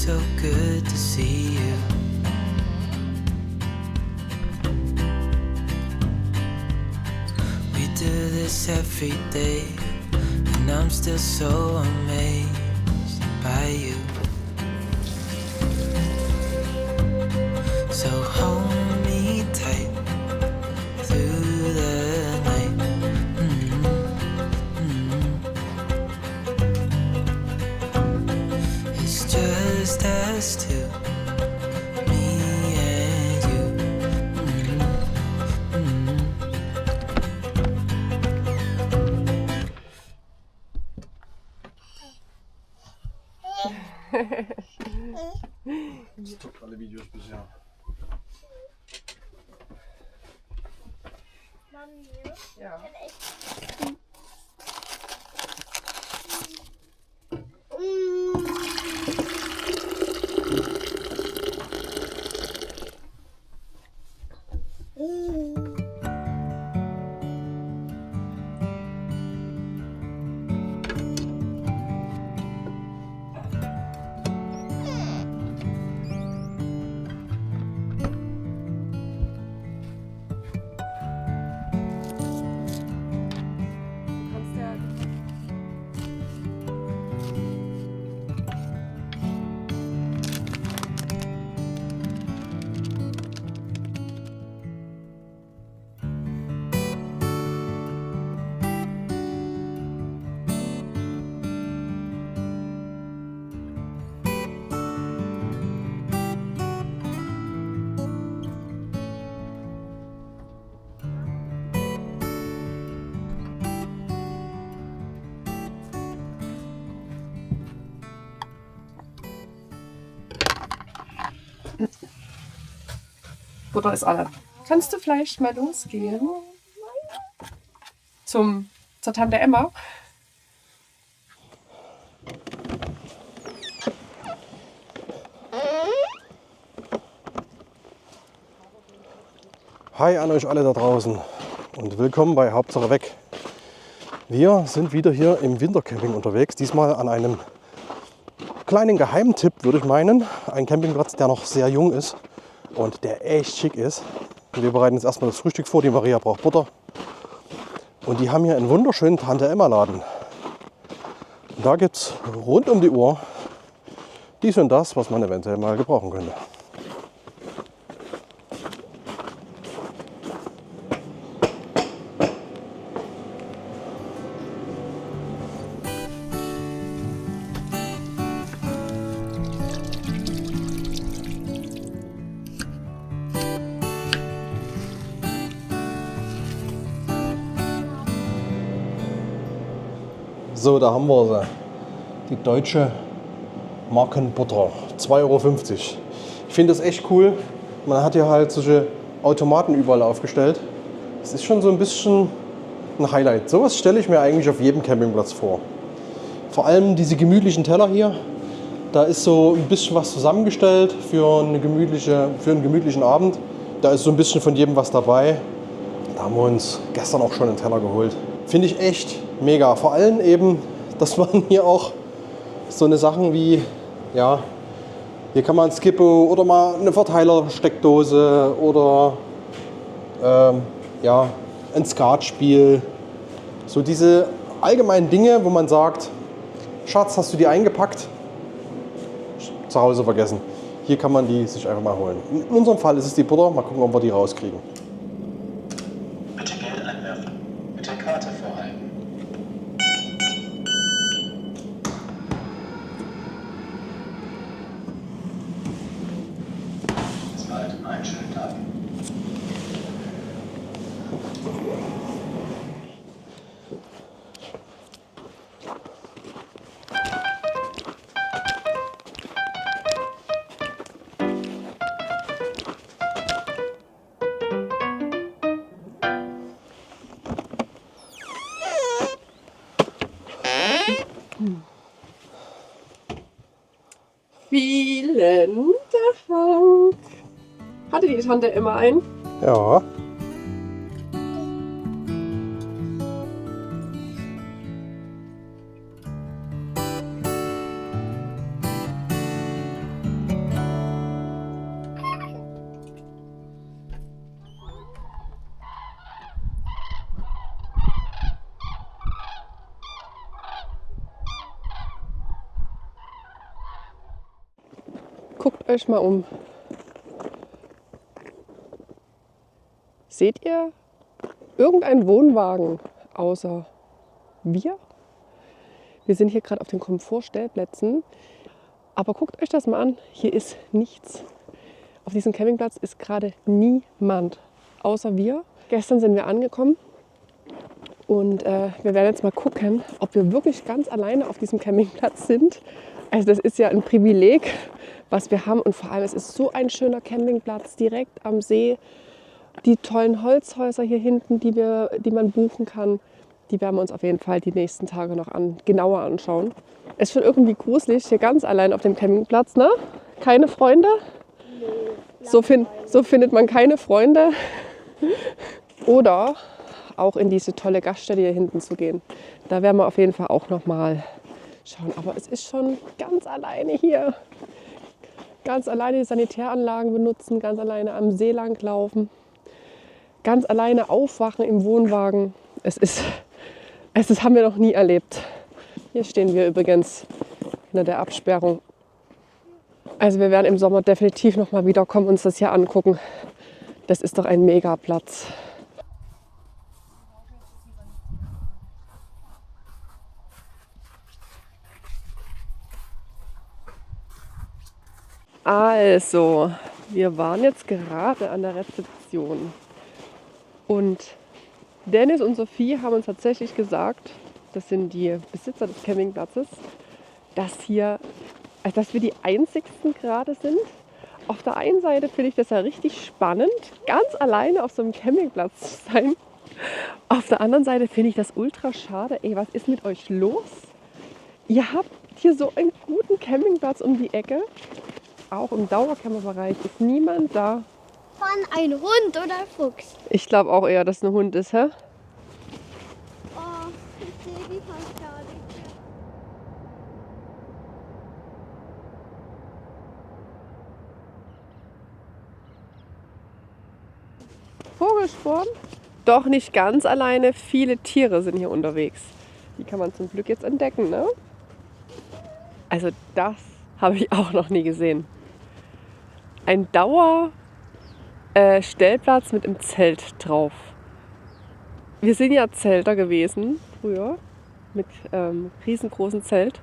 so good to see you. We do this every day, and I'm still so amazed by you. So hold me tight through the night. It's just us two, me and you. Das tut alle Videos bisher. Ja. Butter ist alle. Kannst du vielleicht mal losgehen? Zur Tante Emma? Hi an euch alle da draußen und willkommen bei Hauptsache weg. Wir sind wieder hier im Wintercamping unterwegs, diesmal an einem kleinen Geheimtipp, würde ich meinen. Ein Campingplatz, der noch sehr jung ist und der echt schick ist. Wir bereiten jetzt erstmal das Frühstück vor, die Maria braucht Butter. Und die haben hier einen wunderschönen Tante-Emma-Laden. Da gibt es rund um die Uhr dies und das, was man eventuell mal gebrauchen könnte. So, da haben wir sie. Die deutsche Markenbutter. 2,50 €. Ich finde das echt cool. Man hat hier halt solche Automaten überall aufgestellt. Das ist schon so ein bisschen ein Highlight. Sowas stelle ich mir eigentlich auf jedem Campingplatz vor. Vor allem diese gemütlichen Teller hier. Da ist so ein bisschen was zusammengestellt für einen gemütlichen Abend. Da ist so ein bisschen von jedem was dabei. Da haben wir uns gestern auch schon einen Teller geholt. Finde ich echt mega. Vor allem eben, dass man hier auch so eine Sachen wie, ja, hier kann man ein Skippo oder mal eine Verteilersteckdose oder ja, ein Skatspiel. So diese allgemeinen Dinge, wo man sagt, Schatz, hast du die eingepackt? Zu Hause vergessen. Hier kann man die sich einfach mal holen. In unserem Fall ist es die Butter. Mal gucken, ob wir die rauskriegen. Bitte Geld einwerfen. Mit der Karte vorhalten. Zahlt einen schönen Tag. Vielen Dank. Hatte die Tante immer einen? Ja. Guckt euch mal um. Seht ihr irgendeinen Wohnwagen außer wir? Wir sind hier gerade auf den Komfortstellplätzen. Aber guckt euch das mal an. Hier ist nichts. Auf diesem Campingplatz ist gerade niemand, außer wir. Gestern sind wir angekommen und wir werden jetzt mal gucken, ob wir wirklich ganz alleine auf diesem Campingplatz sind. Also das ist ja ein Privileg, was wir haben. Und vor allem, es ist so ein schöner Campingplatz direkt am See. Die tollen Holzhäuser hier hinten, die man buchen kann, die werden wir uns auf jeden Fall die nächsten Tage noch genauer anschauen. Es ist schon irgendwie gruselig, hier ganz allein auf dem Campingplatz, ne? Keine Freunde? So findet man keine Freunde. Oder auch in diese tolle Gaststätte hier hinten zu gehen. Da werden wir auf jeden Fall auch noch mal schauen. Aber es ist schon ganz alleine hier. Ganz alleine die Sanitäranlagen benutzen, ganz alleine am See lang laufen. Ganz alleine aufwachen im Wohnwagen. Das haben wir noch nie erlebt. Hier stehen wir übrigens hinter der Absperrung. Also wir werden im Sommer definitiv noch mal wiederkommen und uns das hier angucken. Das ist doch ein Megaplatz. Also, wir waren jetzt gerade an der Rezeption. Und Dennis und Sophie haben uns tatsächlich gesagt, das sind die Besitzer des Campingplatzes, dass wir die einzigsten gerade sind. Auf der einen Seite finde ich das ja richtig spannend, ganz alleine auf so einem Campingplatz zu sein. Auf der anderen Seite finde ich das ultra schade. Ey, was ist mit euch los? Ihr habt hier so einen guten Campingplatz um die Ecke. Auch im Dauercamperbereich ist niemand da. Von ein Hund oder Fuchs? Ich glaube auch eher, dass es ein Hund ist, hä? Oh, ich sehe die fast gar nicht mehr. Vogelsporn? Doch nicht ganz alleine. Viele Tiere sind hier unterwegs. Die kann man zum Glück jetzt entdecken, ne? Also das habe ich auch noch nie gesehen. Ein Stellplatz mit einem Zelt drauf. Wir sind ja Zelter gewesen früher mit riesengroßen Zelt,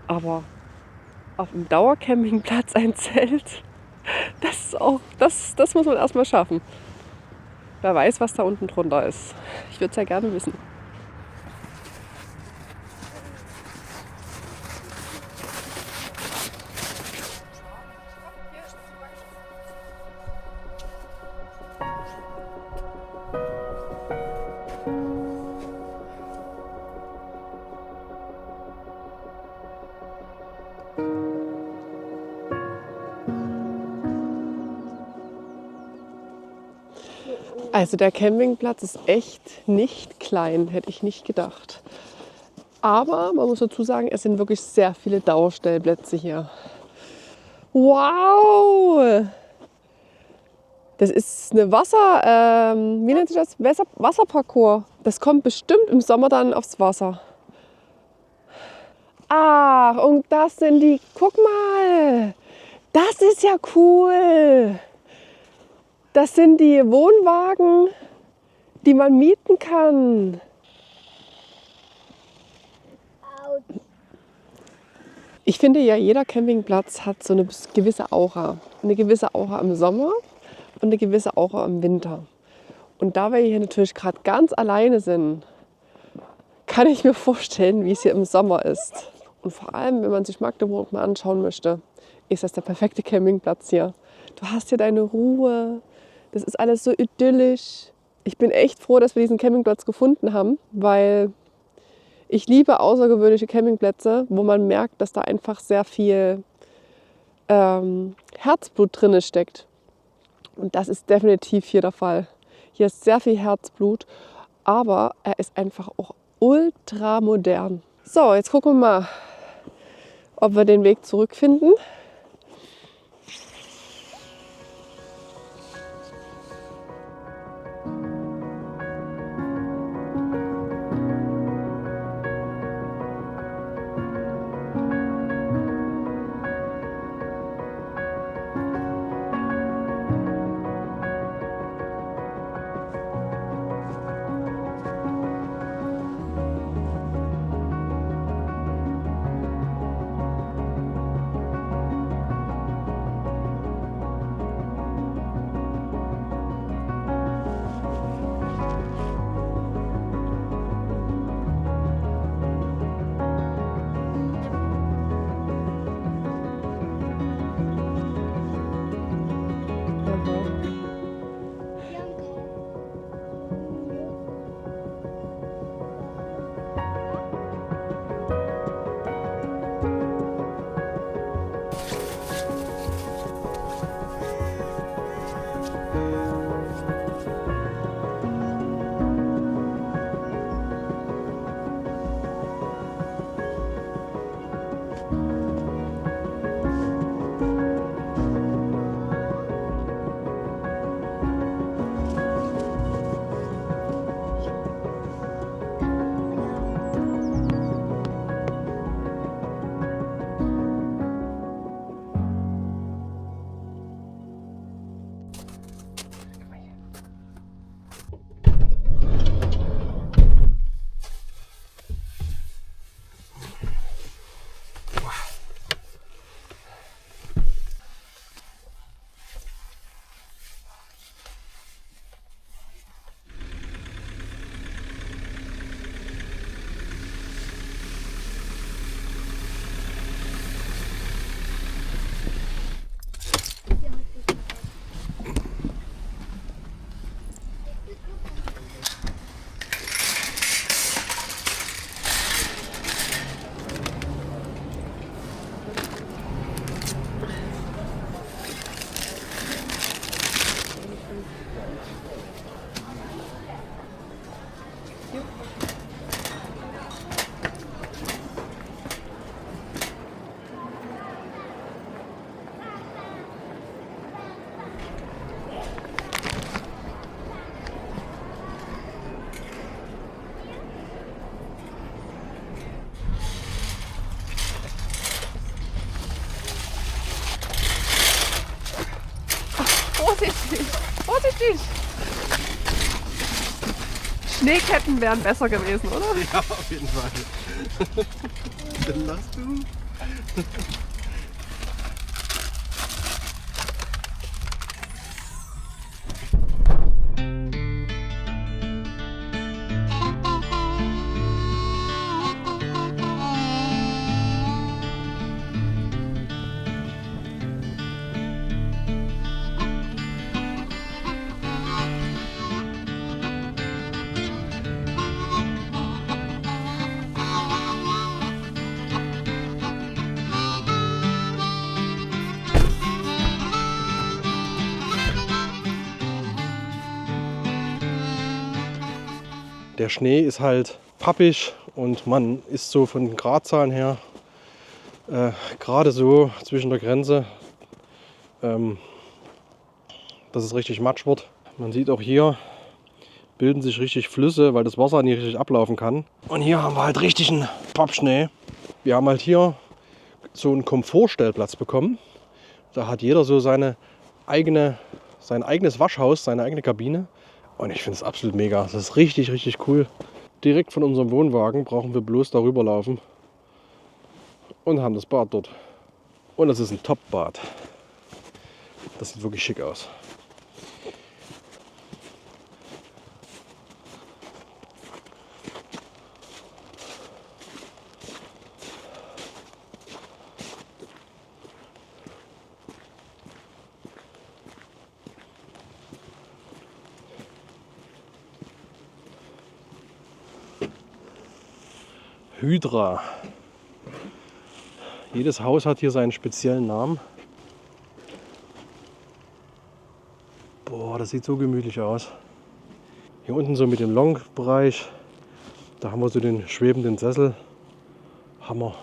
aber auf dem Dauercampingplatz ein Zelt, das muss man erstmal schaffen. Wer weiß, was da unten drunter ist. Ich würde es ja gerne wissen. Also der Campingplatz ist echt nicht klein, hätte ich nicht gedacht. Aber man muss dazu sagen, es sind wirklich sehr viele Dauerstellplätze hier. Wow! Das ist eine wie nennt sich das? Wasserparcours. Das kommt bestimmt im Sommer dann aufs Wasser. Ach, und das sind die, guck mal, das ist ja cool. Das sind die Wohnwagen, die man mieten kann. Ich finde ja, jeder Campingplatz hat so eine gewisse Aura. Eine gewisse Aura im Sommer und eine gewisse Aura im Winter. Und da wir hier natürlich gerade ganz alleine sind, kann ich mir vorstellen, wie es hier im Sommer ist. Und vor allem, wenn man sich Magdeburg mal anschauen möchte, ist das der perfekte Campingplatz hier. Du hast hier deine Ruhe. Das ist alles so idyllisch. Ich bin echt froh, dass wir diesen Campingplatz gefunden haben, weil ich liebe außergewöhnliche Campingplätze, wo man merkt, dass da einfach sehr viel Herzblut drin steckt. Und das ist definitiv hier der Fall. Hier ist sehr viel Herzblut, aber er ist einfach auch ultra modern. So, jetzt gucken wir mal, ob wir den Weg zurückfinden. Vorsichtig! Vorsichtig! Schneeketten wären besser gewesen, oder? Ja, auf jeden Fall. Dann lachst du. Der Schnee ist halt pappig und man ist so von den Gradzahlen her gerade so zwischen der Grenze, dass es richtig matsch wird. Man sieht auch hier, bilden sich richtig Flüsse, weil das Wasser nicht richtig ablaufen kann. Und hier haben wir halt richtigen Pappschnee. Wir haben halt hier so einen Komfortstellplatz bekommen. Da hat jeder so sein eigenes Waschhaus, seine eigene Kabine. Und ich finde es absolut mega. Das ist richtig, richtig cool. Direkt von unserem Wohnwagen brauchen wir bloß darüber laufen und haben das Bad dort. Und das ist ein Top-Bad. Das sieht wirklich schick aus. Hydra. Jedes Haus hat hier seinen speziellen Namen. Boah, das sieht so gemütlich aus. Hier unten so mit dem Long-Bereich, da haben wir so den schwebenden Sessel. Hammer.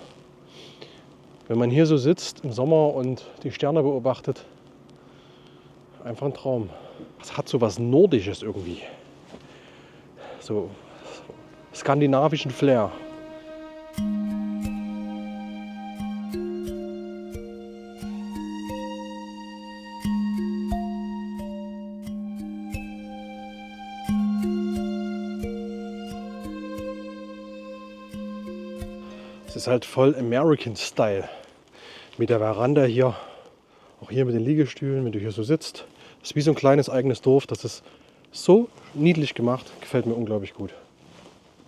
Wenn man hier so sitzt im Sommer und die Sterne beobachtet, einfach ein Traum. Es hat so was Nordisches irgendwie. So skandinavischen Flair. Es ist halt voll American Style. Mit der Veranda hier, auch hier mit den Liegestühlen, wenn du hier so sitzt. Das ist wie so ein kleines eigenes Dorf. Das ist so niedlich gemacht. Gefällt mir unglaublich gut.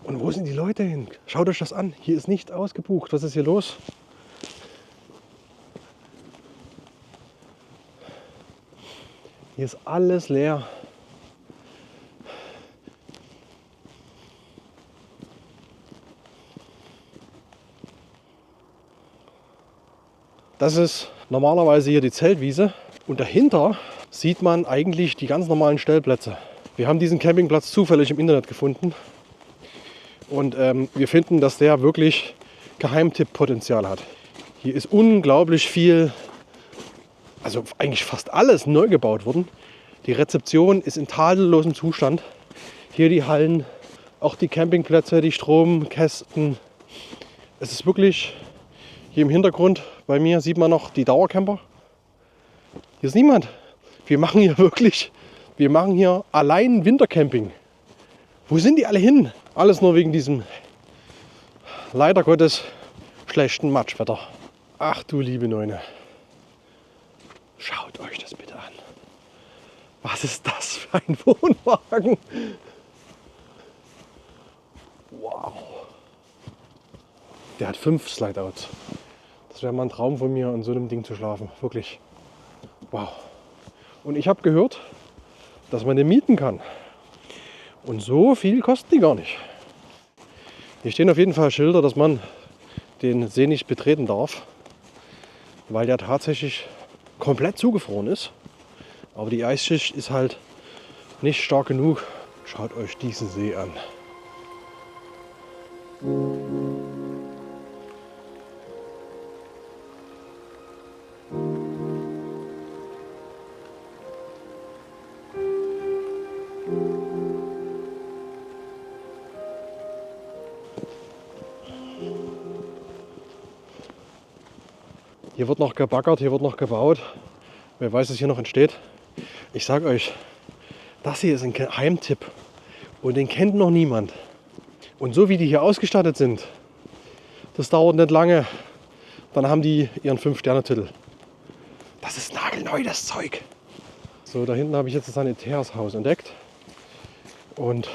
Und wo sind die Leute hin? Schaut euch das an. Hier ist nicht ausgebucht. Was ist hier los? Hier ist alles leer. Das ist normalerweise hier die Zeltwiese und dahinter sieht man eigentlich die ganz normalen Stellplätze. Wir haben diesen Campingplatz zufällig im Internet gefunden und wir finden, dass der wirklich Geheimtipp-Potenzial hat. Hier ist unglaublich viel, also eigentlich fast alles neu gebaut worden. Die Rezeption ist in tadellosem Zustand. Hier die Hallen, auch die Campingplätze, die Stromkästen. Es ist wirklich... Hier im Hintergrund bei mir sieht man noch die Dauercamper. Hier ist niemand. Wir machen hier allein Wintercamping. Wo sind die alle hin? Alles nur wegen diesem leider Gottes schlechten Matschwetter. Ach du liebe Neune. Schaut euch das bitte an. Was ist das für ein Wohnwagen? Wow. Der hat 5 Slide-Outs. Das wäre mal ein Traum von mir, in so einem Ding zu schlafen. Wirklich. Wow. Und ich habe gehört, dass man den mieten kann. Und so viel kosten die gar nicht. Hier stehen auf jeden Fall Schilder, dass man den See nicht betreten darf, weil der tatsächlich komplett zugefroren ist. Aber die Eisschicht ist halt nicht stark genug. Schaut euch diesen See an. Hier wird noch gebaggert, hier wird noch gebaut. Wer weiß, was hier noch entsteht. Ich sag euch, das hier ist ein Heimtipp und den kennt noch niemand. Und so wie die hier ausgestattet sind, das dauert nicht lange, dann haben die ihren 5-Sterne-Titel. Das ist nagelneu, das Zeug. So, da hinten habe ich jetzt das Sanitärshaus entdeckt. Und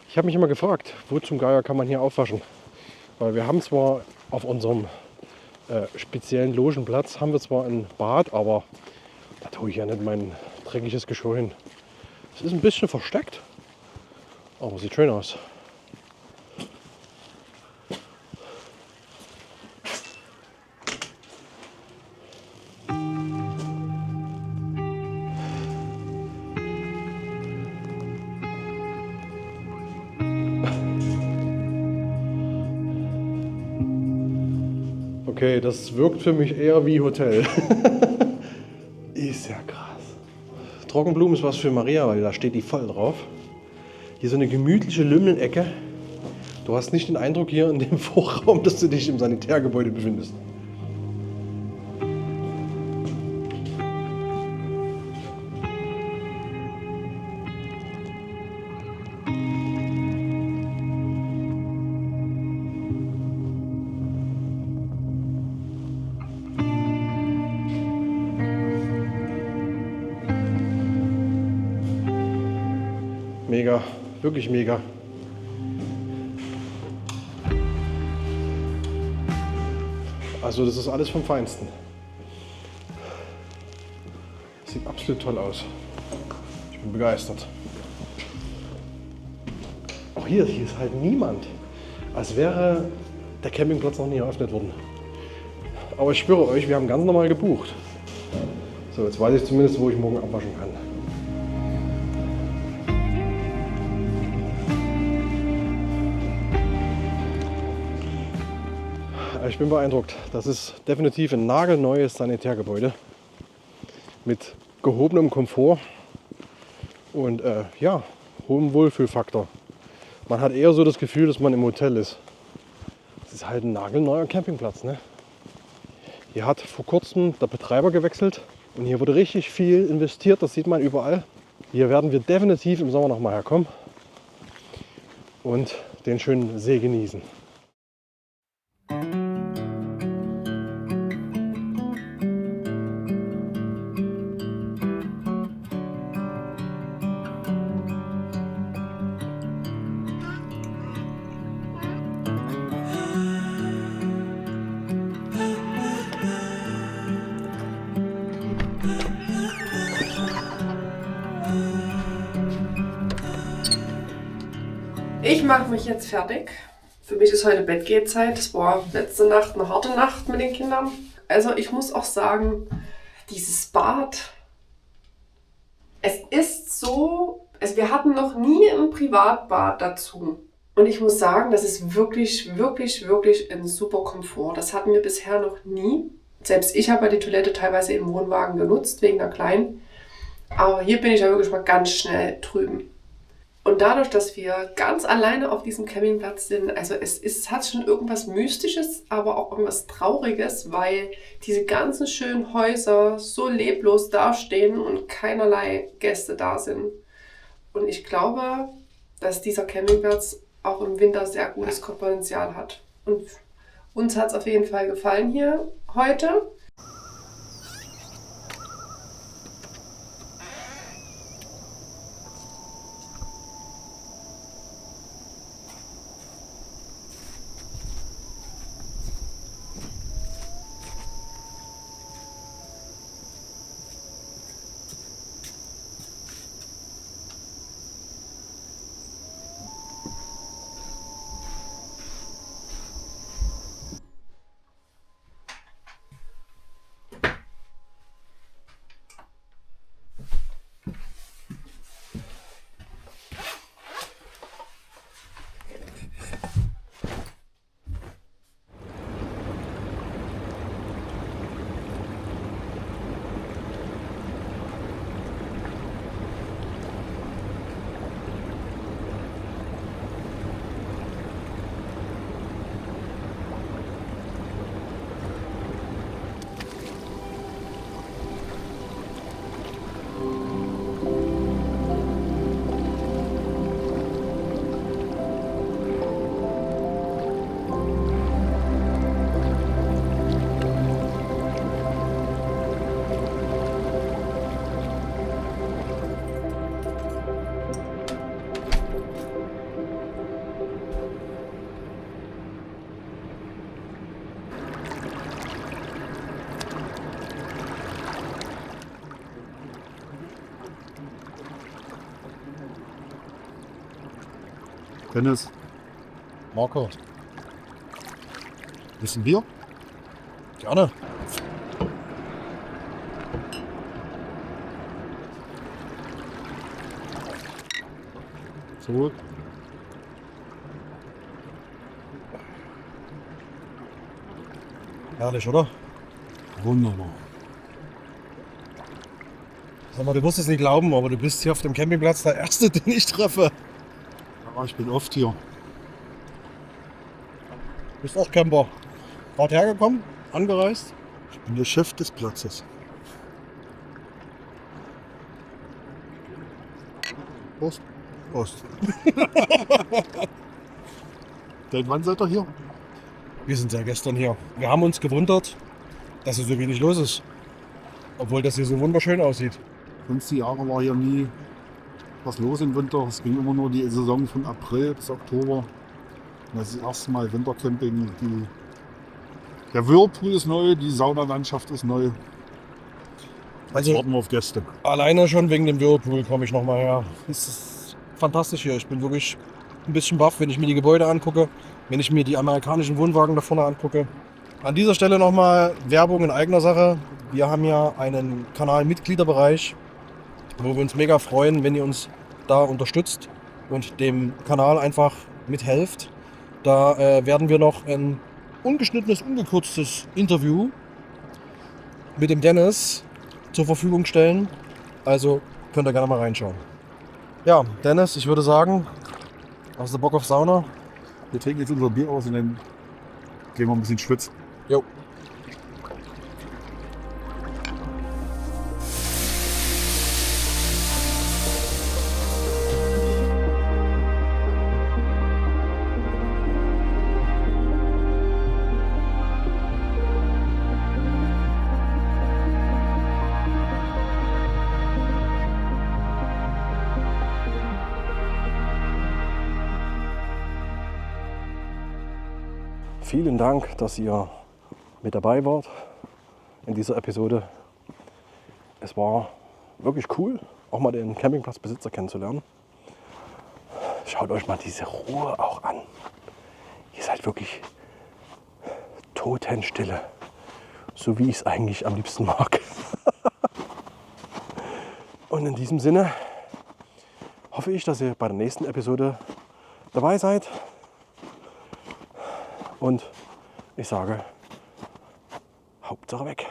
ich habe mich immer gefragt, wo zum Geier kann man hier aufwaschen? Weil wir haben zwar auf unserem speziellen Logenplatz haben wir zwar ein Bad, aber da tue ich ja nicht mein dreckiges Geschirr hin. Es ist ein bisschen versteckt, aber sieht schön aus. Okay, das wirkt für mich eher wie Hotel. Ist ja krass. Trockenblumen ist was für Maria, weil da steht die voll drauf. Hier so eine gemütliche Lümmelecke. Du hast nicht den Eindruck hier in dem Vorraum, dass du dich im Sanitärgebäude befindest. Mega, wirklich mega. Also das ist alles vom Feinsten. Sieht absolut toll aus. Ich bin begeistert. Auch hier ist halt niemand. Als wäre der Campingplatz noch nie eröffnet worden. Aber ich schwöre euch, wir haben ganz normal gebucht. So, jetzt weiß ich zumindest, wo ich morgen abwaschen kann. Ich bin beeindruckt. Das ist definitiv ein nagelneues Sanitärgebäude mit gehobenem Komfort und ja, hohem Wohlfühlfaktor. Man hat eher so das Gefühl, dass man im Hotel ist. Es ist halt ein nagelneuer Campingplatz, ne? Hier hat vor kurzem der Betreiber gewechselt und hier wurde richtig viel investiert, das sieht man überall. Hier werden wir definitiv im Sommer noch mal herkommen und den schönen See genießen. Ich mache mich jetzt fertig. Für mich ist heute Bettgehzeit. Es war letzte Nacht eine harte Nacht mit den Kindern. Also ich muss auch sagen, dieses Bad, es ist so, also wir hatten noch nie ein Privatbad dazu. Und ich muss sagen, das ist wirklich, wirklich, wirklich ein super Komfort. Das hatten wir bisher noch nie. Selbst ich habe ja die Toilette teilweise im Wohnwagen genutzt, wegen der Kleinen. Aber hier bin ich ja wirklich mal ganz schnell drüben. Und dadurch, dass wir ganz alleine auf diesem Campingplatz sind, also es hat schon irgendwas Mystisches, aber auch irgendwas Trauriges, weil diese ganzen schönen Häuser so leblos dastehen und keinerlei Gäste da sind. Und ich glaube, dass dieser Campingplatz auch im Winter sehr gutes Potenzial hat. Und uns hat es auf jeden Fall gefallen hier heute. Dennis, Marco, wissen wir? gerne. So. Herrlich, oder? Wunderbar. Sag mal, du wirst es nicht glauben, aber du bist hier auf dem Campingplatz der Erste, den ich treffe. Ja, ich bin oft hier. Du bist auch Camper. Gerade hergekommen, angereist. Ich bin der Chef des Platzes. Prost. Prost. Seit wann seid ihr hier? Wir sind ja gestern hier. Wir haben uns gewundert, dass hier so wenig los ist. Obwohl das hier so wunderschön aussieht. Sonst die Jahre war hier nie was los im Winter. Es ging immer nur die Saison von April bis Oktober. Und das ist das erste Mal Wintercamping. Der Whirlpool ist neu, die Saunalandschaft ist neu. Jetzt Also warten wir auf Gäste. alleine schon wegen dem Whirlpool komme ich nochmal her. Es ist fantastisch hier. Ich bin wirklich ein bisschen baff, wenn ich mir die Gebäude angucke, wenn ich mir die amerikanischen Wohnwagen da vorne angucke. An dieser Stelle nochmal Werbung in eigener Sache. Wir haben ja einen Kanal-Mitgliederbereich, wo wir uns mega freuen, wenn ihr uns da unterstützt und dem Kanal einfach mithelft. Da werden wir noch ein ungeschnittenes, ungekürztes Interview mit dem Dennis zur Verfügung stellen. Also könnt ihr gerne mal reinschauen. Ja, Dennis, ich würde sagen, hast du Bock auf Sauna? Wir trinken jetzt unser Bier aus und dann gehen wir ein bisschen schwitzen. Jo. Vielen Dank, dass ihr mit dabei wart in dieser Episode. Es war wirklich cool, auch mal den Campingplatzbesitzer kennenzulernen. Schaut euch mal diese Ruhe auch an. Ihr seid wirklich Totenstille, so wie ich es eigentlich am liebsten mag. Und in diesem Sinne hoffe ich, dass ihr bei der nächsten Episode dabei seid. Und ich sage, Hauptsache weg.